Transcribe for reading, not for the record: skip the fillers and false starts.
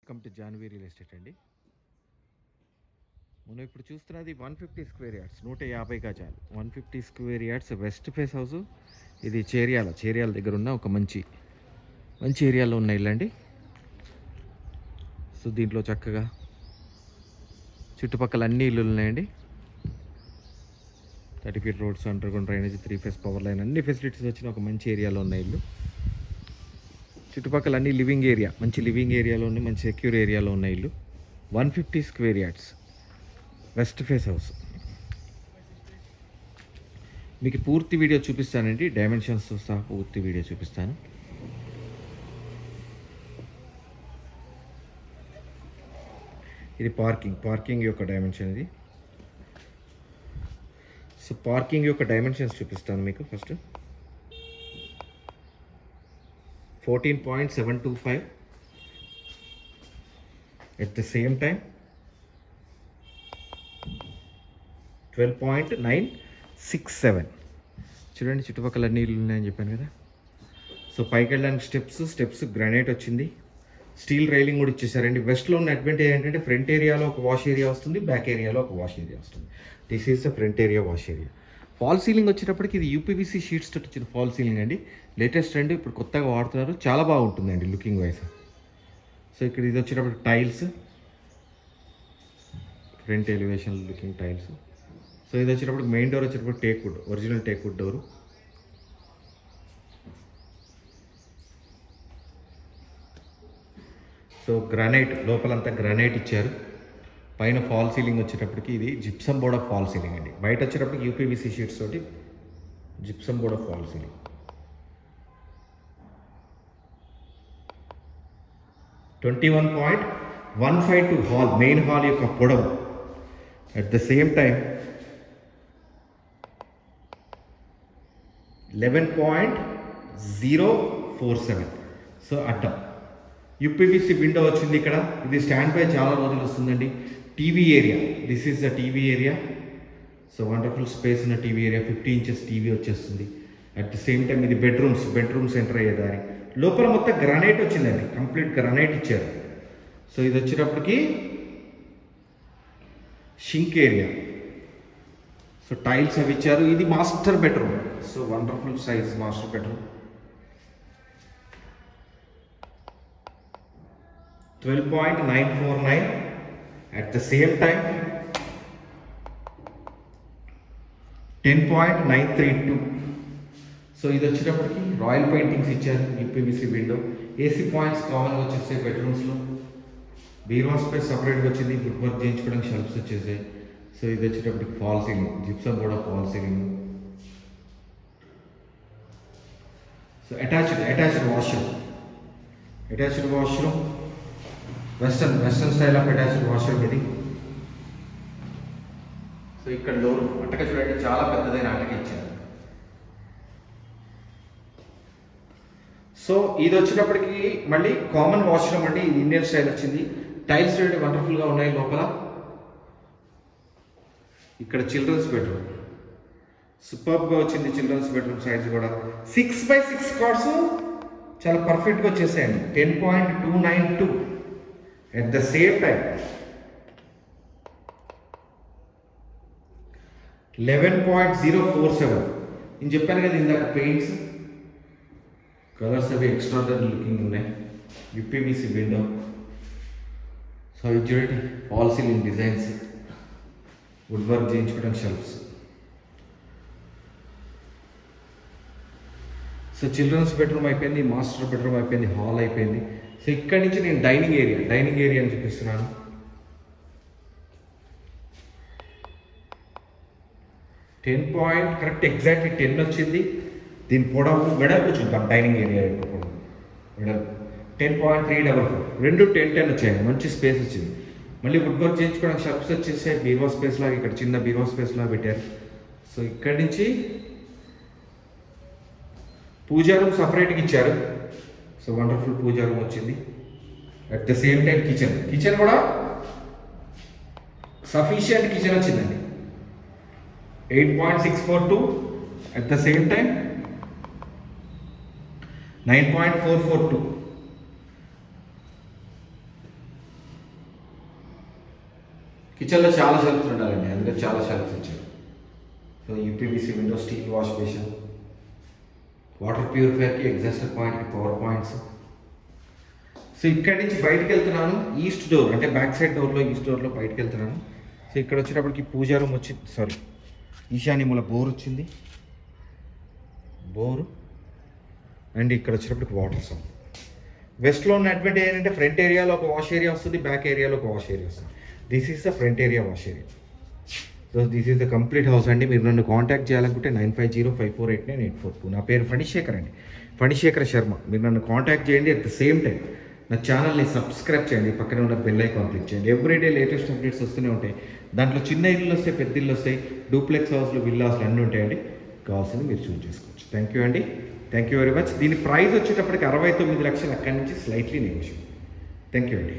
Welcome to Janhvi real estate అండి. మనం ఇప్పుడు చూస్తున్నది 150 స్క్వేర్ యార్డ్స్, 150 గజాలు, 150 square yards west face house. ఇది చేరియాల దగ్గర ఉన్న ఒక మంచి ఏరియాలో ఉన్న ఇల్లు అండి. సో దీంట్లో చక్కగా చుట్టుపక్కల అన్ని ఇల్లులు ఉన్నాయండి. 30 feet roads, under ground drainage, 3 phase power line, అన్ని ఫెసిలిటీస్ వచ్చిన ఒక మంచి ఏరియాలో ఉన్న ఇల్లు. చుట్టుపక్కల అన్ని మంచి లివింగ్ ఏరియాలో ఉన్నాయి, మంచి సెక్యూర్ ఏరియాలో ఉన్న ఇల్లు. 150 square yards west face house. మీకు పూర్తి వీడియో చూపిస్తానండి, డైమెన్షన్స్తో సహా పూర్తి వీడియో చూపిస్తాను. ఇది పార్కింగ్ యొక్క డైమెన్షన్ ఇది. సో పార్కింగ్ యొక్క డైమెన్షన్స్ చూపిస్తాను మీకు. First 14.725, at the same time 12.967. చూడండి చుట్టుపక్కల నీళ్ళు ఉన్నాయని చెప్పాను కదా. సో పైకి వెళ్ళడానికి స్టెప్స్ గ్రానైట్ వచ్చింది, స్టీల్ రైలింగ్ కూడా ఇచ్చేసారండి. వెస్ట్లో ఉన్న అడ్వాంటేజ్ ఏంటంటే ఫ్రంట్ ఏరియాలో ఒక వాష్ ఏరియా వస్తుంది, బ్యాక్ ఏరియాలో ఒక వాష్ ఏరియా వస్తుంది. This is the front area wash area. Fall ceiling వచ్చేటప్పటికి ఇది యూపీవీసీ షీట్స్ తోటి వచ్చిన ఫాల్ సీలింగ్ అండి. లేటెస్ట్ అండి, ఇప్పుడు కొత్తగా వాడుతున్నారు, చాలా బాగుంటుందండి లుకింగ్ వైజ్. సో ఇక్కడ ఇది వచ్చేటప్పుడు tiles, front elevation looking tiles. So ఇది వచ్చేటప్పుడు మెయిన్ డోర్ వచ్చేటప్పుడు teakwood, original teakwood door. So granite, లోపలంతా గ్రానైట్ ఇచ్చారు. పైన ఫాల్ సీలింగ్ వచ్చేటప్పటికి ఇది gypsum board of fall ceiling అండి. బయట వచ్చేటప్పటికి యూపీవీసీ షీట్స్ తోటి gypsum board of fall ceiling. 21.152 hall, main hall యొక్క పొడవు. At the same time 11.047. So అడ్డం యూపీవీసీ విండో వచ్చింది ఇక్కడ. ఇది స్టాండ్ బై చాలా రోజులు వస్తుందండి. TV area, this is the TV area. So wonderful space ఉన్న టీవీ ఏరియా, 50 ఇంచెస్ టీవీ వచ్చేస్తుంది. అట్ ద సేమ్ టైం ఇది బెడ్రూమ్స్ ఎంటర్ అయ్యే దారి. లోపల మొత్తం గ్రానైట్ వచ్చిందండి, కంప్లీట్ గ్రానైట్ ఇచ్చారు. సో ఇది వచ్చేటప్పటికి షింక్ ఏరియా. సో టైల్స్ అవి ఇచ్చారు. ఇది master bedroom. So wonderful size master bedroom. 12.949. At the same time 10.932. So ఇది వచ్చేటప్పటికి రాయల్ పెయింటింగ్స్ ఇచ్చారు, యూపీవీసీ విండో. ఏసీ పాయింట్స్ కామన్గా వచ్చేస్తాయి బెడ్రూమ్స్లో. బీరువా స్పేస్ సపరేట్గా వచ్చింది, వుడ్ వర్క్ చేయించుకోవడానికి షెల్ఫ్స్ వచ్చేసాయి. సో ఇది వచ్చేటప్పటికి fall ceiling, gypsum board of fall ceiling. So attached washroom, western style of attached washroom ఇది. సో ఇక్కడ డోర్ అటక చూడండి, చాలా పెద్దదైన అటక ఇచ్చారు. సో ఇది వచ్చేటప్పటికి మళ్ళీ కామన్ వాష్రూమ్ అండి, ఇది ఇండియన్ స్టైల్ వచ్చింది. టైల్స్ చూడండి వండర్ఫుల్గా ఉన్నాయి లోపల. ఇక్కడ చిల్డ్రన్స్ బెడ్రూమ్ సూపర్గా వచ్చింది. చిల్డ్రన్స్ బెడ్రూమ్ సైజ్ కూడా 6x6 కార్డ్స్ చాలా పర్ఫెక్ట్గా వచ్చేసాయండి. 10.292. At the same time 11.047. నేను చెప్పాను కదా ఇందాక, పెయింట్స్ కలర్స్ అవి ఎక్స్ట్రాడనరీ లుకింగ్ ఉన్నాయి. UPVC window. సో ఇది చూడండి fall ceiling designs, wood work చేయించుకోవడానికి షెల్ఫ్స్. సో చిల్డ్రన్స్ బెడ్రూమ్ అయిపోయింది, మాస్టర్ బెడ్రూమ్ అయిపోయింది, హాల్ అయిపోయింది. సో ఇక్కడి నుంచి నేను డైనింగ్ ఏరియాని చూపిస్తున్నాను. కరెక్ట్ ఎగ్జాక్ట్లీ 10 వచ్చింది. దీని పొడవు వెడల్పు చూద్దాం. డైనింగ్ ఏరియా యొక్క పొడవు వెడల్పు 10.344. రెండు 10 వచ్చాయి, మంచి స్పేస్ వచ్చింది. మళ్ళీ వుడ్ వర్క్ చేయించుకోవడానికి షెల్ఫ్స్ వచ్చేసాయి. బీరువా స్పేస్ లాగా ఇక్కడ చిన్న బీరువా స్పేస్ లాగా పెట్టారు. సో ఇక్కడి నుంచి పూజా రూమ్ సపరేట్గా ఇచ్చారు. సో వండర్ఫుల్ పూజా రూమ్ వచ్చింది. At the same time kitchen కూడా సఫిషియంట్ కిచెన్ వచ్చిందండి. 8.642. At the same time 9.442. కిచెన్లో చాలా షెల్ఫ్స్ ఉండాలండి, అందుకే చాలా షెల్ఫ్స్ ఇచ్చారు. So UPVC window, steel wash basin, water ప్యూరిఫైయర్కి, ఎగ్జాస్టర్ పాయింట్కి పవర్ పాయింట్స్. సో ఇక్కడి నుంచి బయటకు వెళ్తున్నాను, ఈస్ట్ డోర్ అంటే బ్యాక్ సైడ్ డోర్లో, ఈస్ట్ డోర్లో బయటకు వెళ్తున్నాను. సో ఇక్కడ వచ్చేటప్పటికి పూజా రూమ్ వచ్చింది, సారీ ఈశాన్య మూల బోర్ వచ్చింది, బోరు. అండ్ ఇక్కడ వచ్చేటప్పటికి వాటర్ సమ్. వెస్ట్లో ఉన్న అడ్వాంటేజ్ ఏంటంటే ఫ్రంట్ ఏరియాలో ఒక వాష్ ఏరియా వస్తుంది, బ్యాక్ ఏరియాలో ఒక వాష్ ఏరియా వస్తుంది. This is the front area wash area. So this is the complete house అండి. మీరు నన్ను కాంటాక్ట్ చేయాలనుకుంటే 9505489842. నా పేరు ఫణిశేఖర్ అండి, ఫణిశేఖర్ శర్మ. మీరు నన్ను కాంటాక్ట్ చేయండి. అట్ ద సేమ్ టైం నా ఛానల్ని సబ్స్క్రైబ్ చేయండి, పక్కనే ఉన్న బెల్ ఐకాన్ క్లిక్ చేయండి. ఎవ్రీడే లేటెస్ట్ అప్డేట్స్ వస్తూనే ఉంటాయి. దాంట్లో చిన్న ఇల్లు వస్తాయి, పెద్ద ఇల్లు వస్తాయి, డూప్లెక్స్ హౌస్లు, విల్లాస్లు అన్నీ ఉంటాయండి. కావాల్సింది మీరు చూస్ చేసుకోవచ్చు. థ్యాంక్ యూ అండి, థ్యాంక్ యూ వెరీ మచ్. దీని ప్రైస్ వచ్చేటప్పటికి 69 లక్షలు, అక్కడి నుంచి స్లైట్లీ నెగోషియబుల్. థ్యాంక్ యూ అండి.